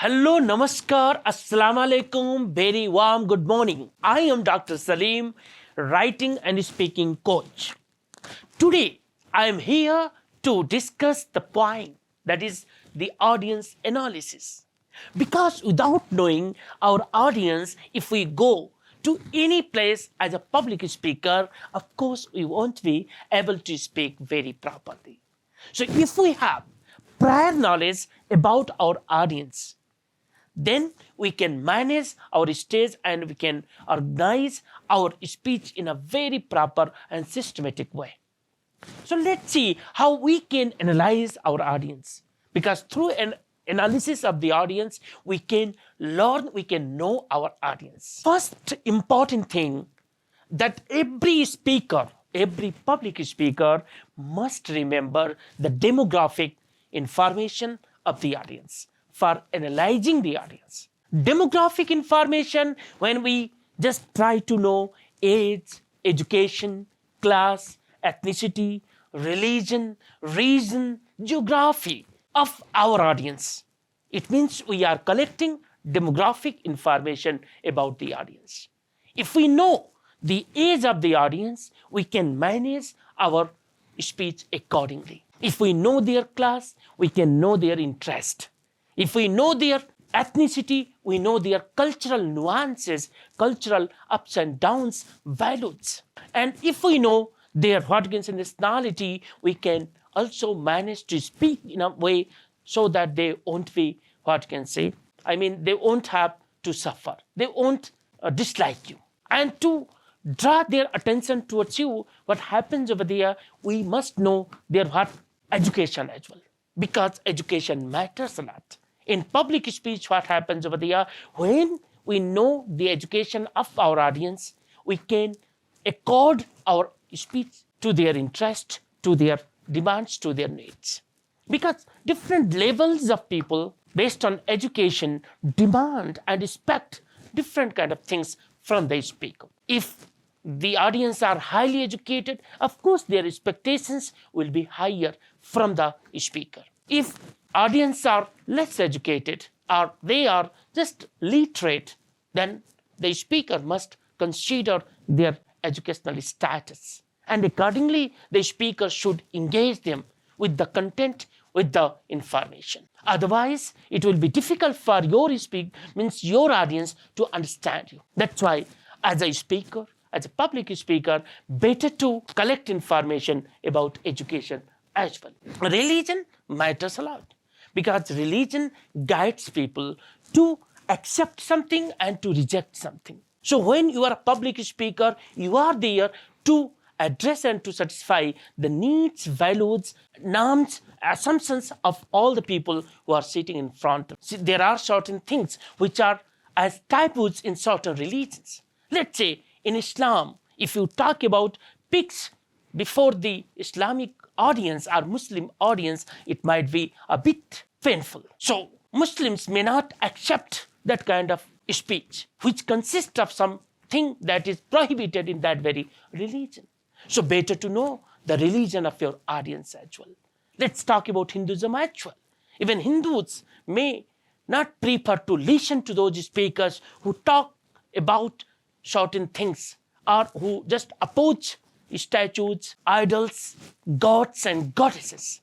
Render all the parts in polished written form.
Hello, namaskar, assalamu alaikum, very warm good morning. I am Dr. Salim, writing and speaking coach. Today, I am here to discuss the point that is the audience analysis. Because without knowing our audience, if we go to any place as a public speaker, of course, we won't be able to speak very properly. So, if we have prior knowledge about our audience, then we can manage our stage and we can organize our speech in a very proper and systematic way. So let's see how we can analyze our audience, because through an analysis of the audience we can learn, we can know our audience. First important thing that every speaker, every public speaker must remember the demographic information of the audience for analyzing the audience. Demographic information, when we just try to know age, education, class, ethnicity, religion, region, geography of our audience, it means we are collecting demographic information about the audience. If we know the age of the audience, we can manage our speech accordingly. If we know their class, we can know their interest. If we know their ethnicity, we know their cultural nuances, cultural ups and downs, values. And if we know their nationality, we can also manage to speak in a way so that they won't be, they won't have to suffer. They won't dislike you. And to draw their attention towards you, what happens over there, we must know their education as well. Because education matters a lot. In public speech, what happens over there, when we know the education of our audience, we can accord our speech to their interest, to their demands, to their needs. Because different levels of people, based on education, demand and expect different kind of things from the speaker. If the audience are highly educated, of course their expectations will be higher from the speaker. If audience are less educated or they are just literate, then the speaker must consider their educational status. And accordingly, the speaker should engage them with the content, with the information. Otherwise, it will be difficult for your audience to understand you. That's why, as a speaker, as a public speaker, better to collect information about education as well. Religion matters a lot, because religion guides people to accept something and to reject something. So when you are a public speaker, you are there to address and to satisfy the needs, values, norms, assumptions of all the people who are sitting in front. See, there are certain things which are as taboos in certain religions. Let's say in Islam, if you talk about pigs before the Islamic audience or Muslim audience, it might be a bit painful. So Muslims may not accept that kind of speech, which consists of something that is prohibited in that very religion. So better to know the religion of your audience as well. Let's talk about Hinduism as well. Even Hindus may not prefer to listen to those speakers who talk about certain things or who just oppose statues, idols, gods and goddesses.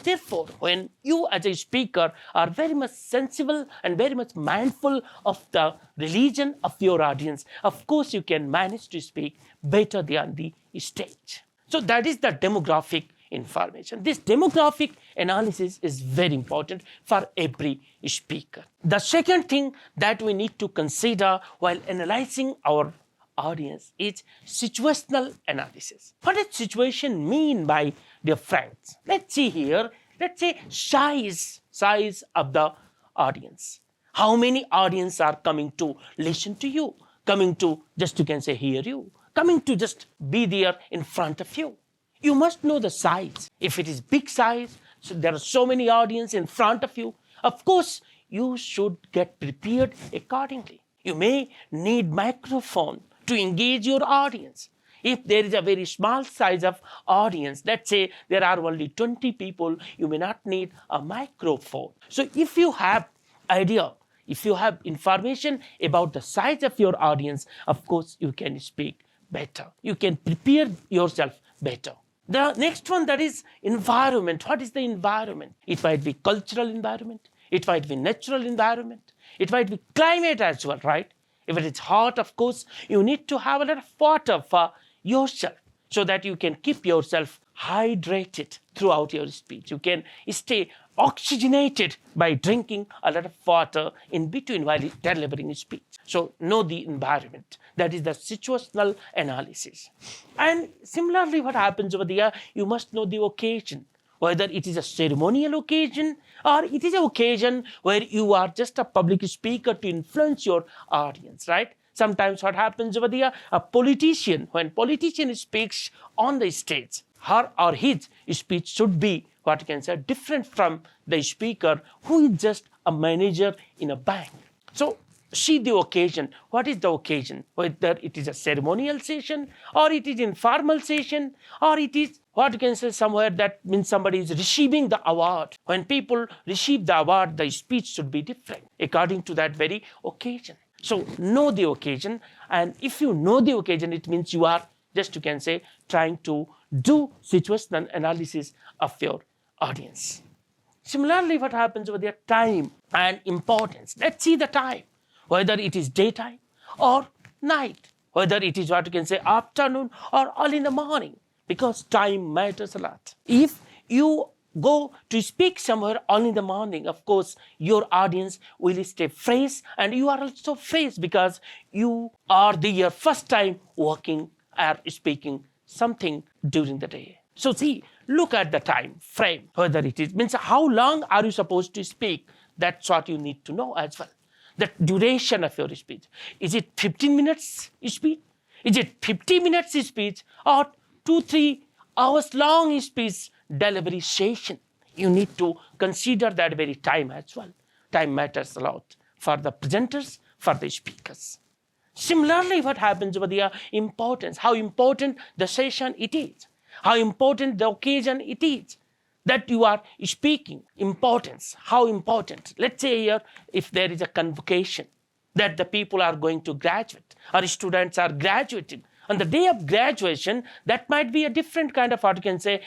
Therefore, when you as a speaker are very much sensible and very much mindful of the religion of your audience, of course you can manage to speak better than the stage. So that is the demographic information. This demographic analysis is very important for every speaker. The second thing that we need to consider while analyzing our audience is situational analysis. What does situation mean by dear friends? Let's see here. Let's say size of the audience. How many audience are coming to listen to you? Coming to just you can say hear you. Coming to just be there in front of you. You must know the size. If it is big size, so there are so many audience in front of you, of course you should get prepared accordingly. You may need microphone to engage your audience. If there is a very small size of audience, let's say there are only 20 people, you may not need a microphone. So if you have idea, if you have information about the size of your audience, of course, you can speak better. You can prepare yourself better. The next one, that is environment. What is the environment? It might be cultural environment. It might be natural environment. It might be climate as well, right? If it is hot, of course, you need to have a lot of water for yourself so that you can keep yourself hydrated throughout your speech. You can stay oxygenated by drinking a lot of water in between while delivering speech. So know the environment. That is the situational analysis. And similarly, what happens over there, you must know the occasion, whether it is a ceremonial occasion or it is an occasion where you are just a public speaker to influence your audience, right? Sometimes what happens over there, a politician, when politician speaks on the stage, her or his speech should be what you can say different from the speaker who is just a manager in a bank. So see the occasion. What is the occasion? Whether it is a ceremonial session or it is informal session or it is what you can say somewhere that means somebody is receiving the award. When people receive the award, the speech should be different according to that very occasion. So know the occasion, and if you know the occasion, it means you are just, you can say, trying to do situational analysis of your audience. Similarly, what happens over there, time and importance. Let's see the time, whether it is daytime or night, whether it is what you can say afternoon or early in the morning, because time matters a lot. If you go to speak somewhere early in the morning, of course, your audience will stay fresh and you are also fresh because you are your first time working or speaking something during the day. So see, look at the time frame, whether it is, means how long are you supposed to speak? That's what you need to know as well. The duration of your speech. Is it 15 minutes speech? Is it 50 minutes speech or 2-3 hours long speech delivery session? You need to consider that very time as well. Time matters a lot for the presenters, for the speakers. Similarly, what happens over the importance, how important the session it is, how important the occasion it is that you are speaking. Importance, how important. Let's say here, if there is a convocation that the people are going to graduate or students are graduating, on the day of graduation, that might be a different kind of what you can say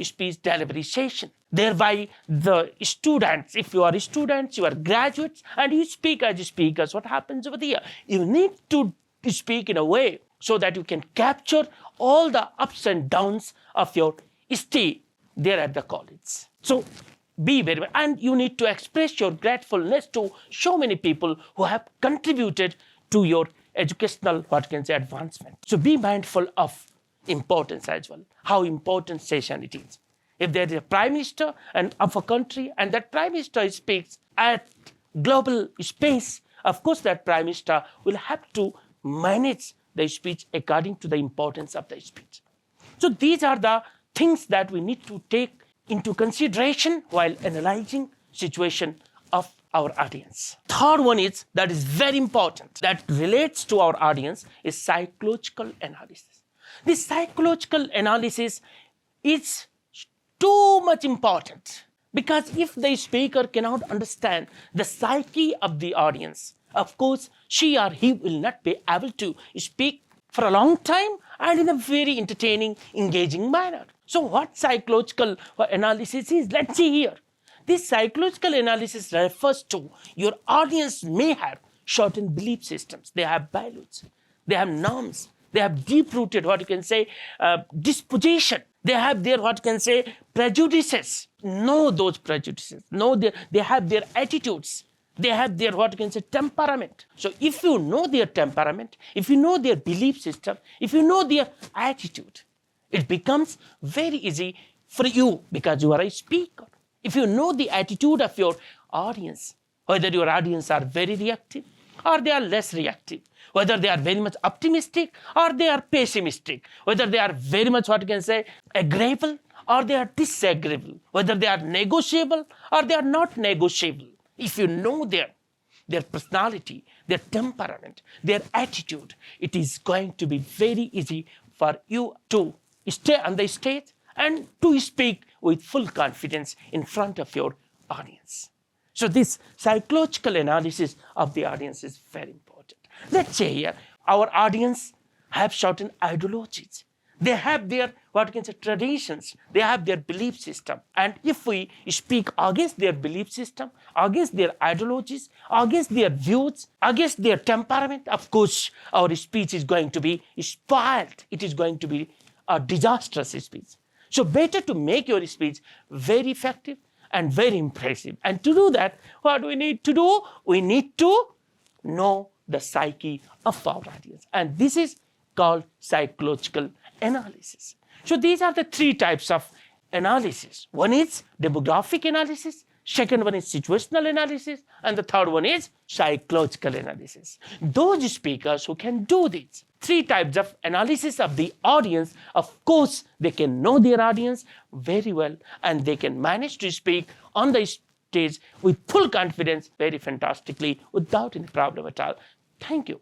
speech delivery session. Thereby, the students, if you are students, you are graduates, and you speak as speakers, what happens over there? You need to speak in a way so that you can capture all the ups and downs of your stay there at the college. So be very, and you need to express your gratefulness to so many people who have contributed to your educational, what can say, advancement. So be mindful of importance as well, how important session it is. If there is a prime minister and of a country and that prime minister speaks at global space, of course that prime minister will have to manage the speech according to the importance of the speech. So these are the things that we need to take into consideration while analyzing situation of our audience. Third one is, that is very important, that relates to our audience, is psychological analysis. This psychological analysis is too much important because if the speaker cannot understand the psyche of the audience, of course, she or he will not be able to speak for a long time and in a very entertaining, engaging manner. So what psychological analysis is? Let's see here. This psychological analysis refers to your audience may have certain belief systems. They have values. They have norms. They have deep-rooted, what you can say, disposition. They have their, what you can say, prejudices. Know those prejudices. Know they have their attitudes. They have their, what you can say, temperament. So if you know their temperament, if you know their belief system, if you know their attitude, it becomes very easy for you because you are a speaker. If you know the attitude of your audience, whether your audience are very reactive or they are less reactive, whether they are very much optimistic or they are pessimistic, whether they are very much, what you can say, agreeable or they are disagreeable, whether they are negotiable or they are not negotiable. If you know their personality, their temperament, their attitude, it is going to be very easy for you to stay on the stage and to speak with full confidence in front of your audience. So this psychological analysis of the audience is very important. Let's say here, our audience have certain ideologies. They have their, what you can say, traditions. They have their belief system. And if we speak against their belief system, against their ideologies, against their views, against their temperament, of course, our speech is going to be spoiled. It is going to be a disastrous speech. So better to make your speech very effective and very impressive. And to do that, what do we need to do? We need to know the psyche of our audience. And this is called psychological analysis. So these are the three types of analysis. One is demographic analysis, second one is situational analysis, and the third one is psychological analysis. Those speakers who can do these three types of analysis of the audience, of course, they can know their audience very well and they can manage to speak on the stage with full confidence very fantastically without any problem at all. Thank you.